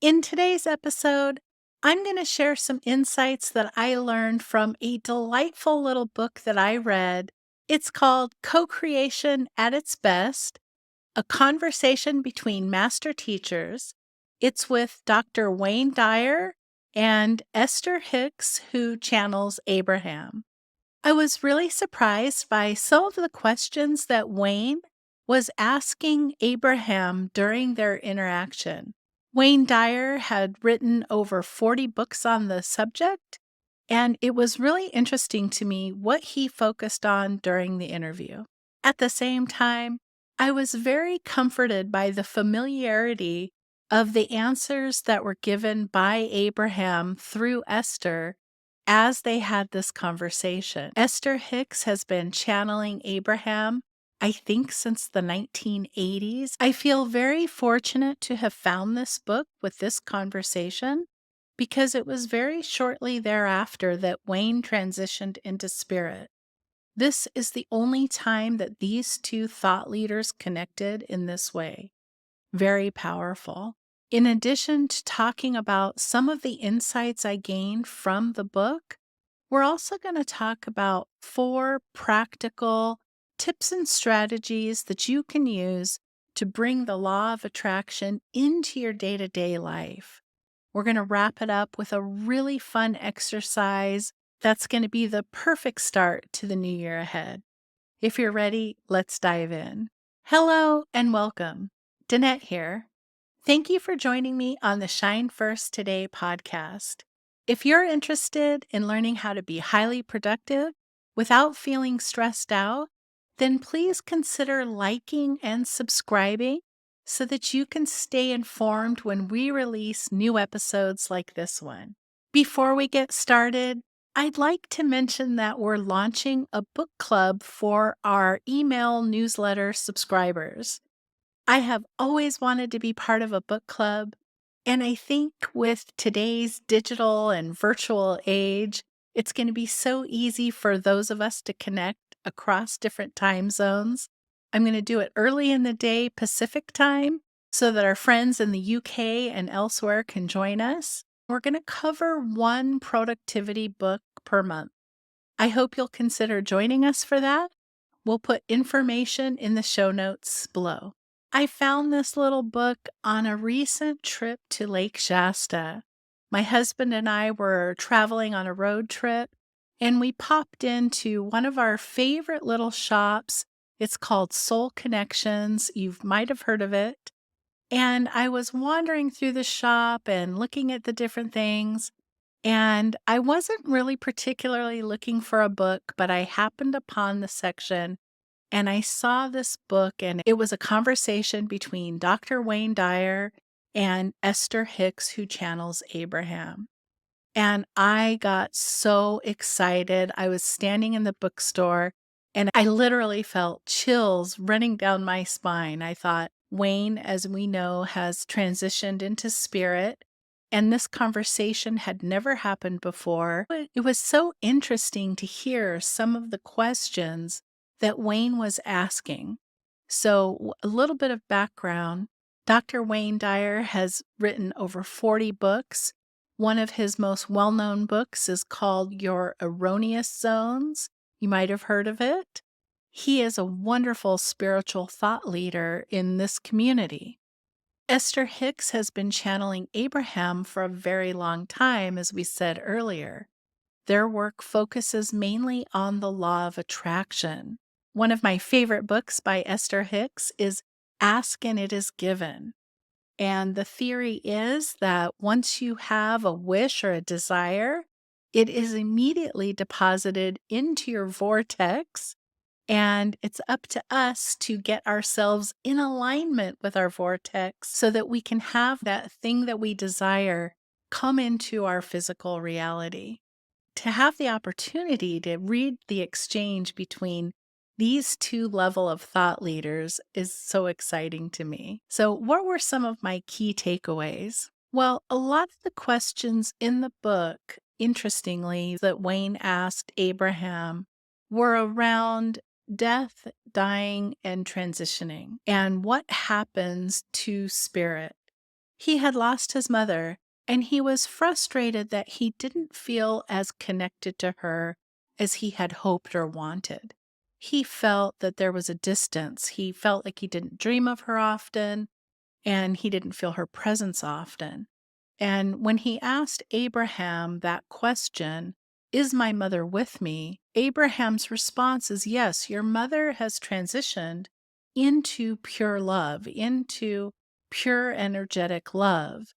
In today's episode, I'm going to share some insights that I learned from a delightful little book that I read. It's called Co Creation at Its Best: A Conversation Between Master Teachers. It's with Dr. Wayne Dyer and Esther Hicks, who channels Abraham. I was really surprised by some of the questions that Wayne was asking Abraham during their interaction. Wayne Dyer had written over 40 books on the subject, and it was really interesting to me what he focused on during the interview. At the same time, I was very comforted by the familiarity of the answers that were given by Abraham through Esther as they had this conversation. Esther Hicks has been channeling Abraham, I think, since the 1980s. I feel very fortunate to have found this book with this conversation because it was very shortly thereafter that Wayne transitioned into spirit. This is the only time that these two thought leaders connected in this way. Very powerful. In addition to talking about some of the insights I gained from the book, we're also going to talk about 4 practical tips and strategies that you can use to bring the law of attraction into your day-to-day life. We're going to wrap it up with a really fun exercise that's going to be the perfect start to the new year ahead. If you're ready, let's dive in. Hello and welcome. Danette here. Thank you for joining me on the Shine First Today podcast. If you're interested in learning how to be highly productive without feeling stressed out, then please consider liking and subscribing so that you can stay informed when we release new episodes like this one. Before we get started, I'd like to mention that we're launching a book club for our email newsletter subscribers. I have always wanted to be part of a book club, and I think with today's digital and virtual age, it's going to be so easy for those of us to connect across different time zones. I'm going to do it early in the day Pacific time so that our friends in the UK and elsewhere can join us. We're going to cover one productivity book per month. I hope you'll consider joining us for that. We'll put information in the show notes below. I found this little book on a recent trip to Lake Shasta. My husband and I were traveling on a road trip, and we popped into one of our favorite little shops. It's called Soul Connections. You might have heard of it. And I was wandering through the shop and looking at the different things. And I wasn't really particularly looking for a book, but I happened upon the section and I saw this book, and it was a conversation between Dr. Wayne Dyer and Esther Hicks, who channels Abraham. And I got so excited. I was standing in the bookstore and I literally felt chills running down my spine. I thought, Wayne, as we know, has transitioned into spirit, and this conversation had never happened before. It was so interesting to hear some of the questions that Wayne was asking. So, a little bit of background. Dr. Wayne Dyer has written over 40 books. One of his most well known books is called Your Erroneous Zones. You might have heard of it. He is a wonderful spiritual thought leader in this community. Esther Hicks has been channeling Abraham for a very long time, as we said earlier. Their work focuses mainly on the law of attraction. One of my favorite books by Esther Hicks is Ask and It Is Given. And the theory is that once you have a wish or a desire, it is immediately deposited into your vortex, and it's up to us to get ourselves in alignment with our vortex so that we can have that thing that we desire come into our physical reality. To have the opportunity to read the exchange between these two level of thought leaders is so exciting to me. So what were some of my key takeaways? Well, a lot of the questions in the book, interestingly, that Wayne asked Abraham were around death, dying, and transitioning, and what happens to spirit. He had lost his mother, and he was frustrated that he didn't feel as connected to her as he had hoped or wanted. He felt that there was a distance. He felt like he didn't dream of her often, and he didn't feel her presence often. And when he asked Abraham that question, "Is my mother with me?" Abraham's response is, "Yes, your mother has transitioned into pure love, into pure energetic love.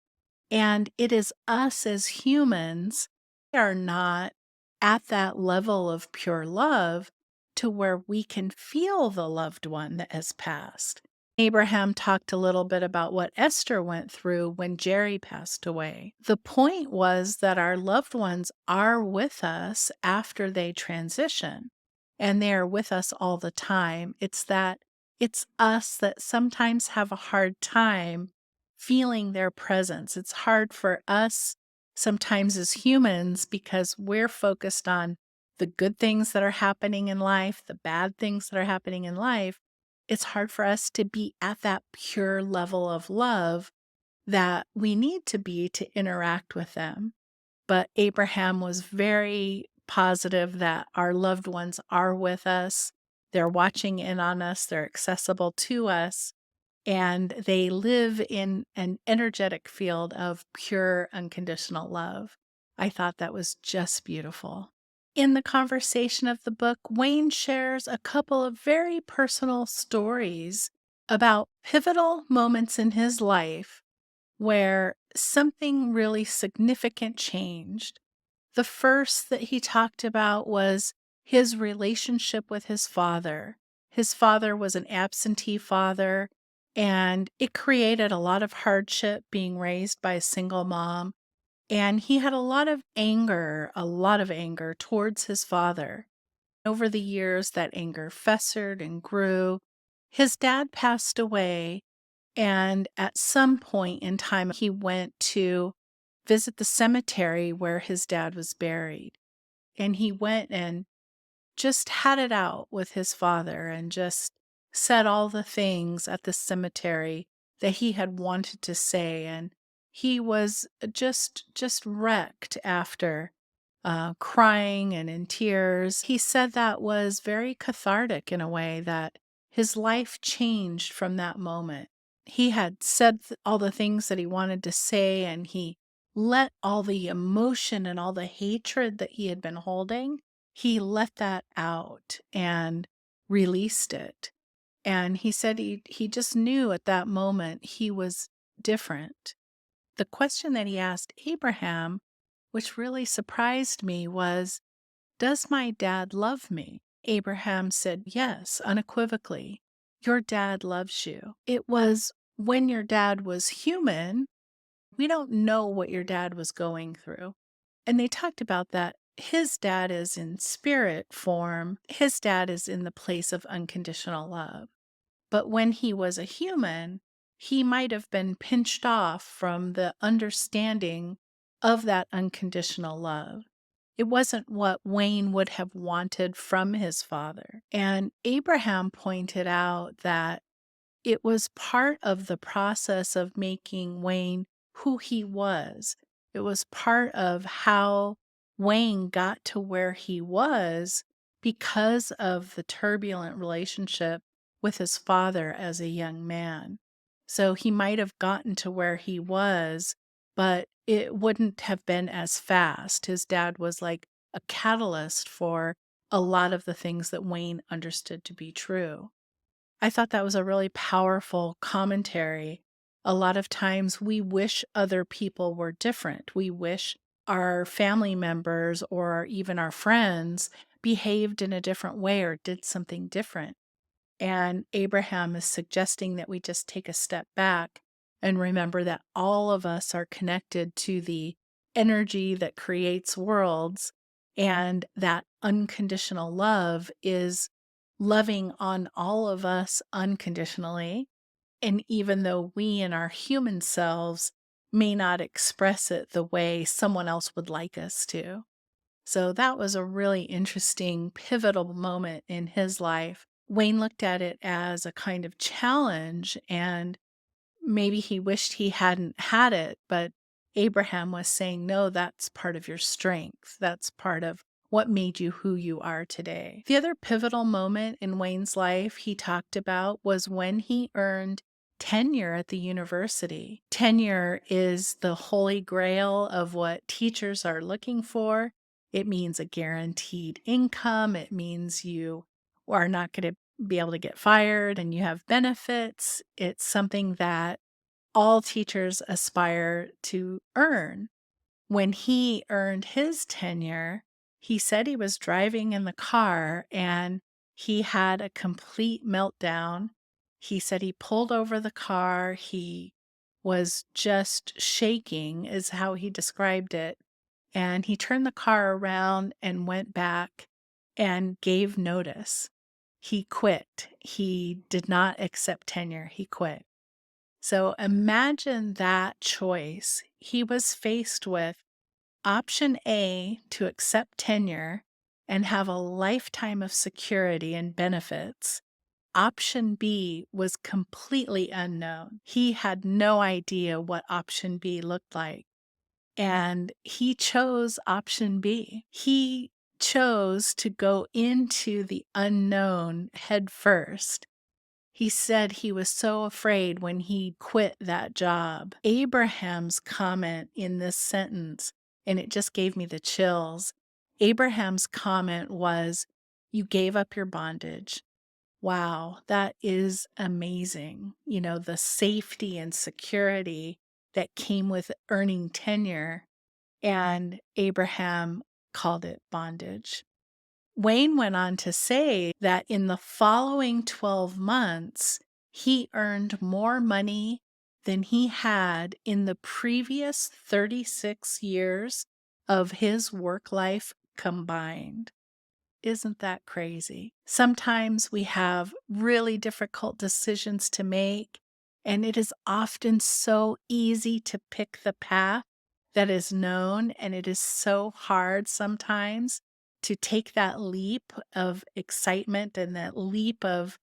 And it is us as humans are not at that level of pure love to where we can feel the loved one that has passed." Abraham talked a little bit about what Esther went through when Jerry passed away. The point was that our loved ones are with us after they transition, and they are with us all the time. It's that it's us that sometimes have a hard time feeling their presence. It's hard for us sometimes as humans because we're focused on the good things that are happening in life, the bad things that are happening in life. It's hard for us to be at that pure level of love that we need to be to interact with them. But Abraham was very positive that our loved ones are with us. They're watching in on us, they're accessible to us, and they live in an energetic field of pure, unconditional love. I thought that was just beautiful. In the conversation of the book, Wayne shares a couple of very personal stories about pivotal moments in his life where something really significant changed. The first that he talked about was his relationship with his father. His father was an absentee father, and it created a lot of hardship being raised by a single mom. And he had a lot of anger towards his father. Over the years, that anger festered and grew. His dad passed away, and at some point in time, he went to visit the cemetery where his dad was buried. And he went and just had it out with his father and just said all the things at the cemetery that he had wanted to say. And he was just wrecked after, crying and in tears. He said that was very cathartic in a way, that his life changed from that moment. He had said all the things that he wanted to say, and he let all the emotion and all the hatred that he had been holding, he let that out and released it. And he said he just knew at that moment he was different. The question that he asked Abraham, which really surprised me, was, "Does my dad love me?" Abraham said, "Yes, unequivocally. Your dad loves you." It was when your dad was human. We don't know what your dad was going through. And they talked about that. His dad is in spirit form, his dad is in the place of unconditional love. But when he was a human, he might have been pinched off from the understanding of that unconditional love. It wasn't what Wayne would have wanted from his father. And Abraham pointed out that it was part of the process of making Wayne who he was. It was part of how Wayne got to where he was because of the turbulent relationship with his father as a young man. So he might have gotten to where he was, but it wouldn't have been as fast. His dad was like a catalyst for a lot of the things that Wayne understood to be true. I thought that was a really powerful commentary. A lot of times we wish other people were different. We wish our family members or even our friends behaved in a different way or did something different. And Abraham is suggesting that we just take a step back and remember that all of us are connected to the energy that creates worlds, and that unconditional love is loving on all of us unconditionally. And even though we in our human selves may not express it the way someone else would like us to. So that was a really interesting, pivotal moment in his life. Wayne looked at it as a kind of challenge and maybe he wished he hadn't had it, but Abraham was saying, no, that's part of your strength. That's part of what made you who you are today. The other pivotal moment in Wayne's life he talked about was when he earned tenure at the university. Tenure is the holy grail of what teachers are looking for. It means a guaranteed income. It means you are not going to be able to get fired and you have benefits. It's something that all teachers aspire to earn. When he earned his tenure, he said he was driving in the car and he had a complete meltdown. He said he pulled over the car. He was just shaking, is how he described it. And he turned the car around and went back and gave notice. He quit. He did not accept tenure. He quit. So imagine that choice. He was faced with option A, to accept tenure and have a lifetime of security and benefits. Option B was completely unknown. He had no idea what option B looked like. And he chose option B. He chose to go into the unknown head first. He said he was so afraid when he quit that job. Abraham's comment in this sentence, and it just gave me the chills. Abraham's comment was, "You gave up your bondage." Wow, that is amazing. The safety and security that came with earning tenure, and Abraham called it bondage. Wayne went on to say that in the following 12 months, he earned more money than he had in the previous 36 years of his work life combined. Isn't that crazy? Sometimes we have really difficult decisions to make, and it is often so easy to pick the path that is known, and it is so hard sometimes to take that leap of excitement and that leap of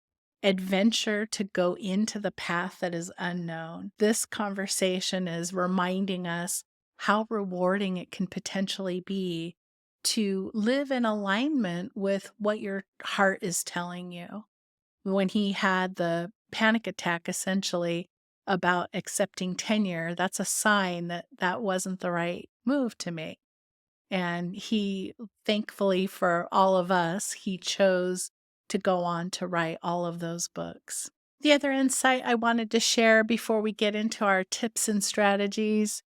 adventure to go into the path that is unknown. This conversation is reminding us how rewarding it can potentially be to live in alignment with what your heart is telling you. When he had the panic attack, essentially, about accepting tenure, that's a sign that that wasn't the right move to make. And he, thankfully for all of us, he chose to go on to write all of those books. The other insight I wanted to share before we get into our tips and strategies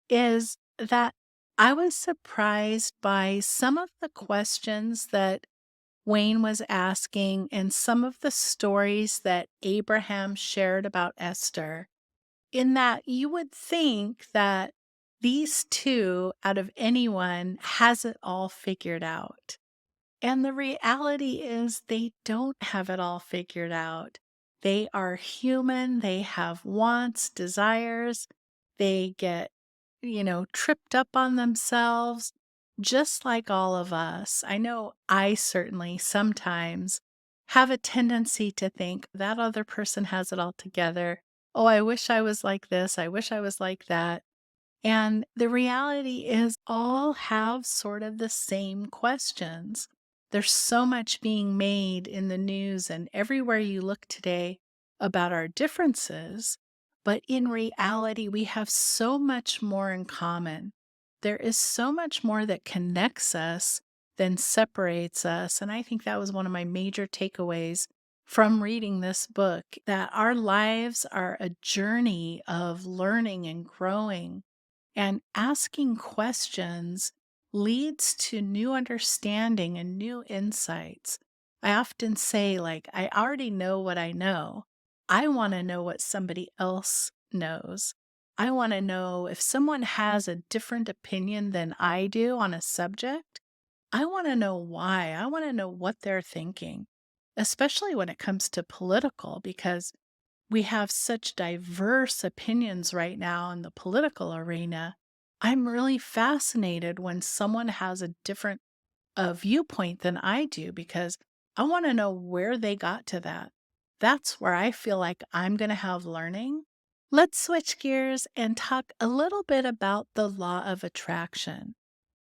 is that I was surprised by some of the questions that Wayne was asking and some of the stories that Abraham shared about Esther, in that you would think that these two, out of anyone, has it all figured out. And the reality is they don't have it all figured out. They are human, they have wants, desires, they get tripped up on themselves, just like all of us. I know I certainly sometimes have a tendency to think that other person has it all together. Oh, I wish I was like this. I wish I was like that. And the reality is, all have sort of the same questions. There's so much being made in the news and everywhere you look today about our differences, but in reality, we have so much more in common. There is so much more that connects us than separates us. And I think that was one of my major takeaways from reading this book, that our lives are a journey of learning and growing, and asking questions leads to new understanding and new insights. I often say, like, I already know what I know. I want to know what somebody else knows. I want to know if someone has a different opinion than I do on a subject. I want to know why. I want to know what they're thinking, especially when it comes to political, because we have such diverse opinions right now in the political arena. I'm really fascinated when someone has a different viewpoint than I do, because I want to know where they got to that. That's where I feel like I'm going to have learning. Let's switch gears and talk a little bit about the law of attraction.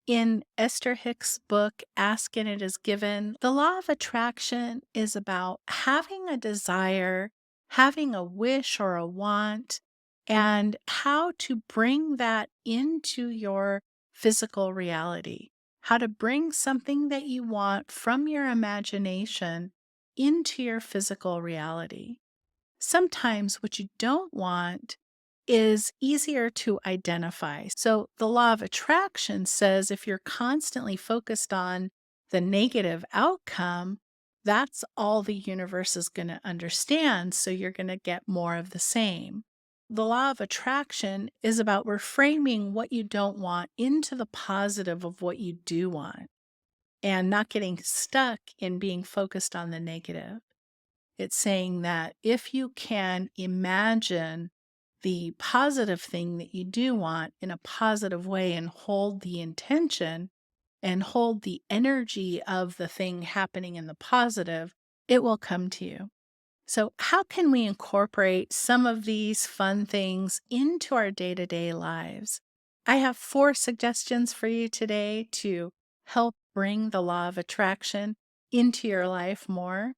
In Esther Hicks' book, Ask and It Is Given, the law of attraction is about having a desire, having a wish or a want, and how to bring that into your physical reality. How to bring something that you want from your imagination into your physical reality. Sometimes what you don't want is easier to identify. So, the law of attraction says if you're constantly focused on the negative outcome, that's all the universe is going to understand. So, you're going to get more of the same. The law of attraction is about reframing what you don't want into the positive of what you do want and not getting stuck in being focused on the negative. It's saying that if you can imagine the positive thing that you do want in a positive way and hold the intention and hold the energy of the thing happening in the positive, it will come to you. So, how can we incorporate some of these fun things into our day to day lives? I have 4 suggestions for you today to help bring the law of attraction into your life more.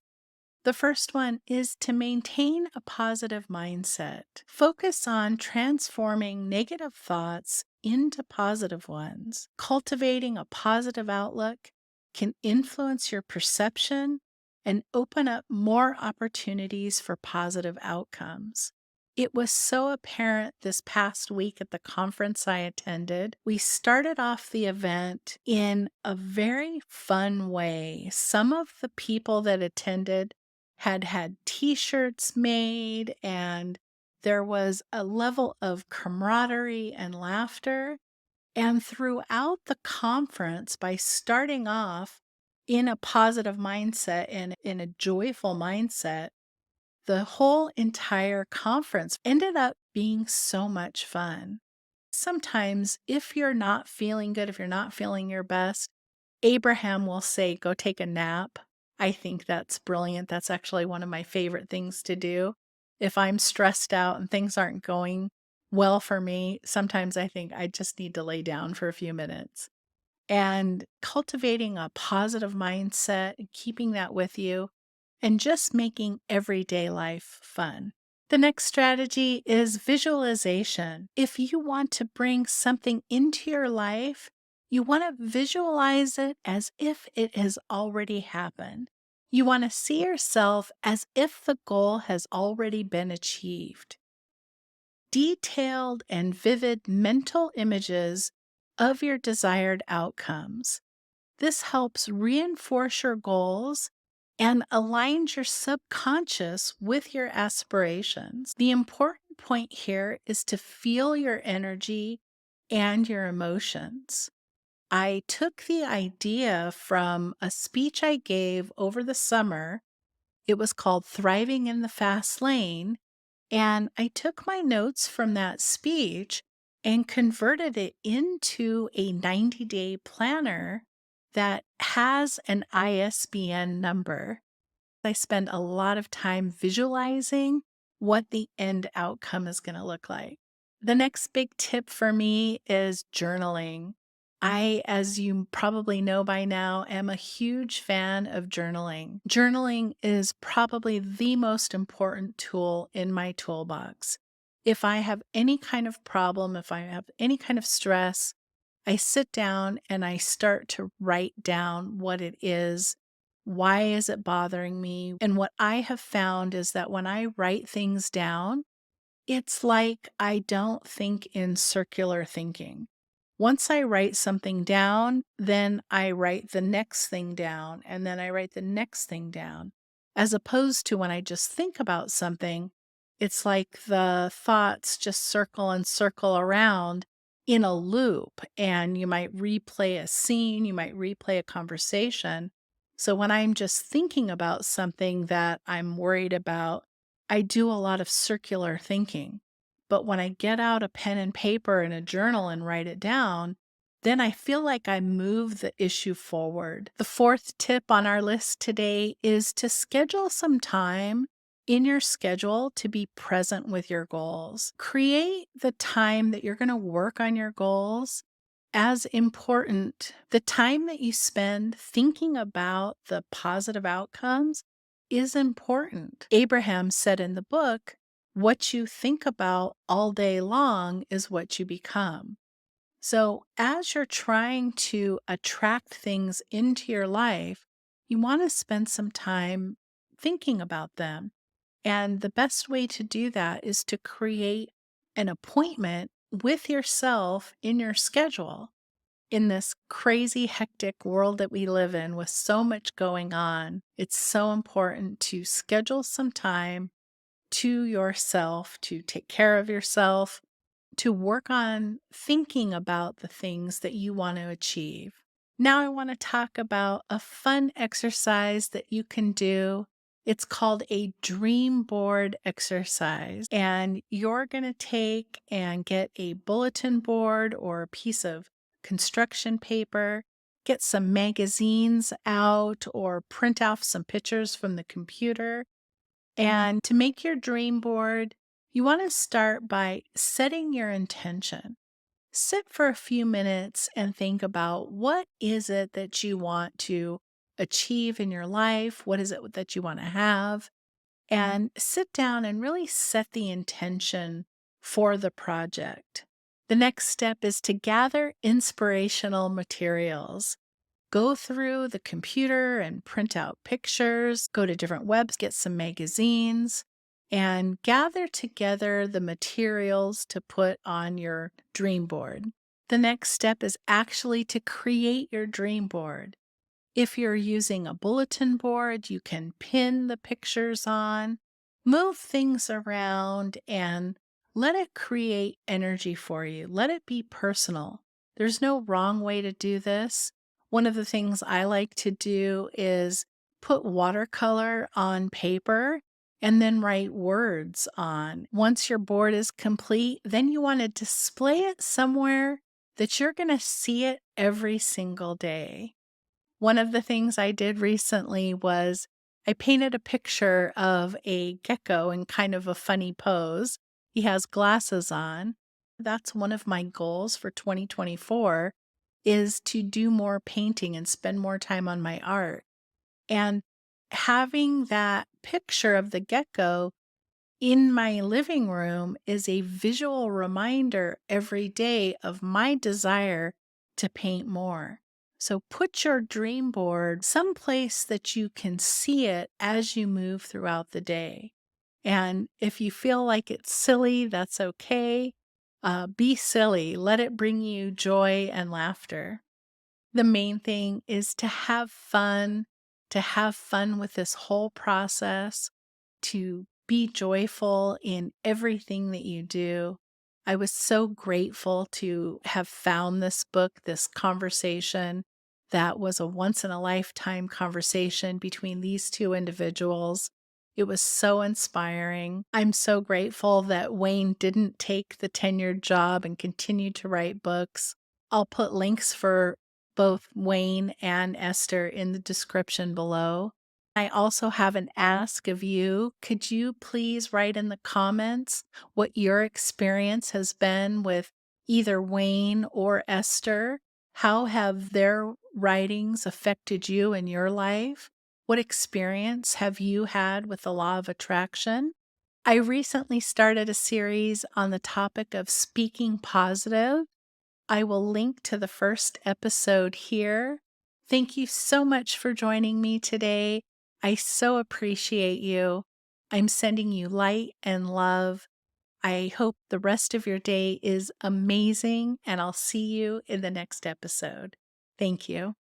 The first one is to maintain a positive mindset. Focus on transforming negative thoughts into positive ones. Cultivating a positive outlook can influence your perception and open up more opportunities for positive outcomes. It was so apparent this past week at the conference I attended. We started off the event in a very fun way. Some of the people that attended had t-shirts made, and there was a level of camaraderie and laughter. And throughout the conference, by starting off in a positive mindset and in a joyful mindset, the whole entire conference ended up being so much fun. Sometimes, if you're not feeling good, if you're not feeling your best, Abraham will say, "Go take a nap." I think that's brilliant. That's actually one of my favorite things to do. If I'm stressed out and things aren't going well for me, sometimes I think I just need to lay down for a few minutes. And cultivating a positive mindset and keeping that with you and just making everyday life fun. The next strategy is visualization. If you want to bring something into your life, you want to visualize it as if it has already happened. You want to see yourself as if the goal has already been achieved. Detailed and vivid mental images of your desired outcomes. This helps reinforce your goals and aligns your subconscious with your aspirations. The important point here is to feel your energy and your emotions. I took the idea from a speech I gave over the summer. It was called Thriving in the Fast Lane. And I took my notes from that speech and converted it into a 90-day planner that has an ISBN number. I spend a lot of time visualizing what the end outcome is going to look like. The next big tip for me is journaling. I, as you probably know by now, am a huge fan of journaling. Journaling is probably the most important tool in my toolbox. If I have any kind of problem, if I have any kind of stress, I sit down and I start to write down what it is. Why is it bothering me? And what I have found is that when I write things down, it's like I don't think in circular thinking. Once I write something down, then I write the next thing down, and then I write the next thing down. As opposed to when I just think about something, it's like the thoughts just circle and circle around in a loop, and you might replay a scene, you might replay a conversation. So when I'm just thinking about something that I'm worried about, I do a lot of circular thinking. But when I get out a pen and paper and a journal and write it down, then I feel like I move the issue forward. The fourth tip on our list today is to schedule some time in your schedule to be present with your goals. Create the time that you're going to work on your goals as important. The time that you spend thinking about the positive outcomes is important. Abraham said in the book, what you think about all day long is what you become. So, as you're trying to attract things into your life, you want to spend some time thinking about them. And the best way to do that is to create an appointment with yourself in your schedule. In this crazy, hectic world that we live in with so much going on, it's so important to schedule some time to yourself to take care of yourself, to work on thinking about the things that you want to achieve. Now, I want to talk about a fun exercise that you can do. It's called a dream board exercise. And you're going to take and get a bulletin board or a piece of construction paper, get some magazines out, or print off some pictures from the computer. And to make your dream board, you want to start by setting your intention. Sit for a few minutes and think about what is it that you want to achieve in your life? What is it that you want to have? And sit down and really set the intention for the project. The next step is to gather inspirational materials. Go through the computer and print out pictures, go to different webs, get some magazines, and gather together the materials to put on your dream board. The next step is actually to create your dream board. If you're using a bulletin board, you can pin the pictures on, move things around, and let it create energy for you. Let it be personal. There's no wrong way to do this. One of the things I like to do is put watercolor on paper and then write words on. Once your board is complete, then you want to display it somewhere that you're going to see it every single day. One of the things I did recently was I painted a picture of a gecko in kind of a funny pose. He has glasses on. That's one of my goals for 2024 is to do more painting and spend more time on my art. And having that picture of the gecko in my living room is a visual reminder every day of my desire to paint more. So put your dream board someplace that you can see it as you move throughout the day. And if you feel like it's silly, that's okay. Be silly. Let it bring you joy and laughter. The main thing is to have fun with this whole process, to be joyful in everything that you do. I was so grateful to have found this book, this conversation that was a once in a lifetime conversation between these two individuals. It was so inspiring. I'm so grateful that Wayne didn't take the tenured job and continued to write books. I'll put links for both Wayne and Esther in the description below. I also have an ask of you. Could you please write in the comments what your experience has been with either Wayne or Esther? How have their writings affected you in your life? What experience have you had with the law of attraction? I recently started a series on the topic of speaking positive. I will link to the first episode here. Thank you so much for joining me today. I so appreciate you. I'm sending you light and love. I hope the rest of your day is amazing, and I'll see you in the next episode. Thank you.